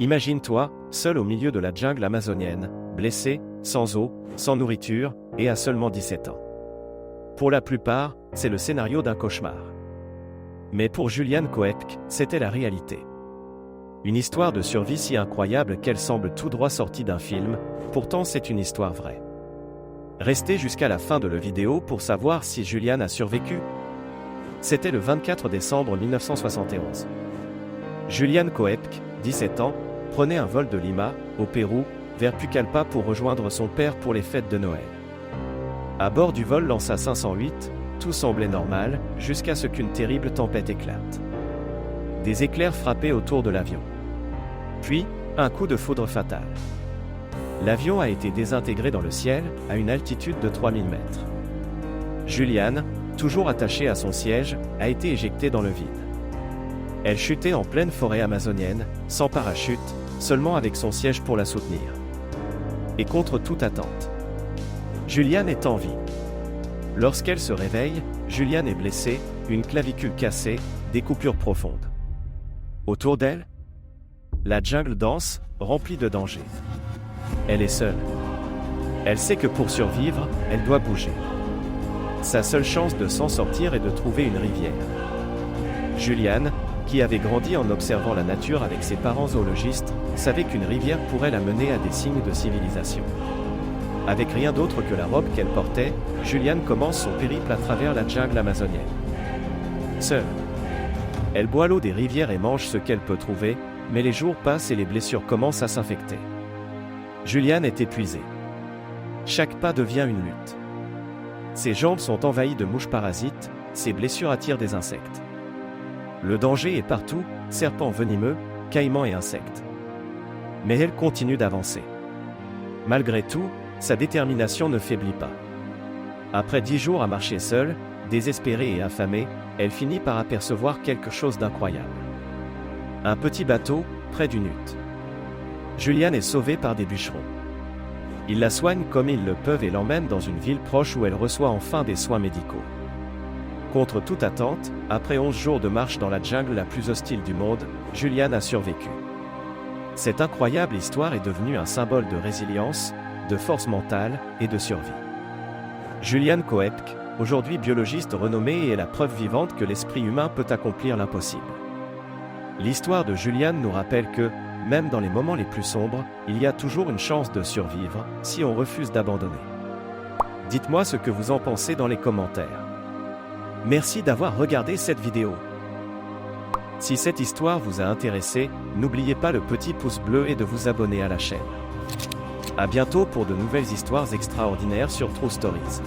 Imagine-toi, seul au milieu de la jungle amazonienne, blessé, sans eau, sans nourriture, et à seulement 17 ans. Pour la plupart, c'est le scénario d'un cauchemar. Mais pour Julian Coepke, c'était la réalité. Une histoire de survie si incroyable qu'elle semble tout droit sortie d'un film, pourtant c'est une histoire vraie. Restez jusqu'à la fin de la vidéo pour savoir si Julian a survécu. C'était le 24 décembre 1971. Julian Coepke, 17 ans, prenait un vol de Lima, au Pérou, vers Pucallpa pour rejoindre son père pour les fêtes de Noël. À bord du vol Lanza 508, tout semblait normal, jusqu'à ce qu'une terrible tempête éclate. Des éclairs frappaient autour de l'avion. Puis, un coup de foudre fatal. L'avion a été désintégré dans le ciel, à une altitude de 3000 mètres. Julian, toujours attachée à son siège, a été éjectée dans le vide. Elle chutait en pleine forêt amazonienne, sans parachute, seulement avec son siège pour la soutenir. Et contre toute attente. Julian est en vie. Lorsqu'elle se réveille, Julian est blessée, une clavicule cassée, des coupures profondes. Autour d'elle, la jungle dense, remplie de dangers. Elle est seule. Elle sait que pour survivre, elle doit bouger. Sa seule chance de s'en sortir est de trouver une rivière. Julian, qui avait grandi en observant la nature avec ses parents zoologistes, savait qu'une rivière pourrait la mener à des signes de civilisation. Avec rien d'autre que la robe qu'elle portait, Julian commence son périple à travers la jungle amazonienne. Seule. Elle boit l'eau des rivières et mange ce qu'elle peut trouver, mais les jours passent et les blessures commencent à s'infecter. Julian est épuisée. Chaque pas devient une lutte. Ses jambes sont envahies de mouches parasites, ses blessures attirent des insectes. Le danger est partout, serpents venimeux, caïmans et insectes. Mais elle continue d'avancer. Malgré tout, sa détermination ne faiblit pas. Après 10 jours à marcher seule, désespérée et affamée, elle finit par apercevoir quelque chose d'incroyable. Un petit bateau, près d'une hutte. Julian est sauvée par des bûcherons. Ils la soignent comme ils le peuvent et l'emmènent dans une ville proche où elle reçoit enfin des soins médicaux. Contre toute attente, après 11 jours de marche dans la jungle la plus hostile du monde, Julian a survécu. Cette incroyable histoire est devenue un symbole de résilience, de force mentale et de survie. Julian Coepke, aujourd'hui biologiste renommé, est la preuve vivante que l'esprit humain peut accomplir l'impossible. L'histoire de Julian nous rappelle que, même dans les moments les plus sombres, il y a toujours une chance de survivre, si on refuse d'abandonner. Dites-moi ce que vous en pensez dans les commentaires. Merci d'avoir regardé cette vidéo. Si cette histoire vous a intéressé, n'oubliez pas le petit pouce bleu et de vous abonner à la chaîne. À bientôt pour de nouvelles histoires extraordinaires sur True Stories.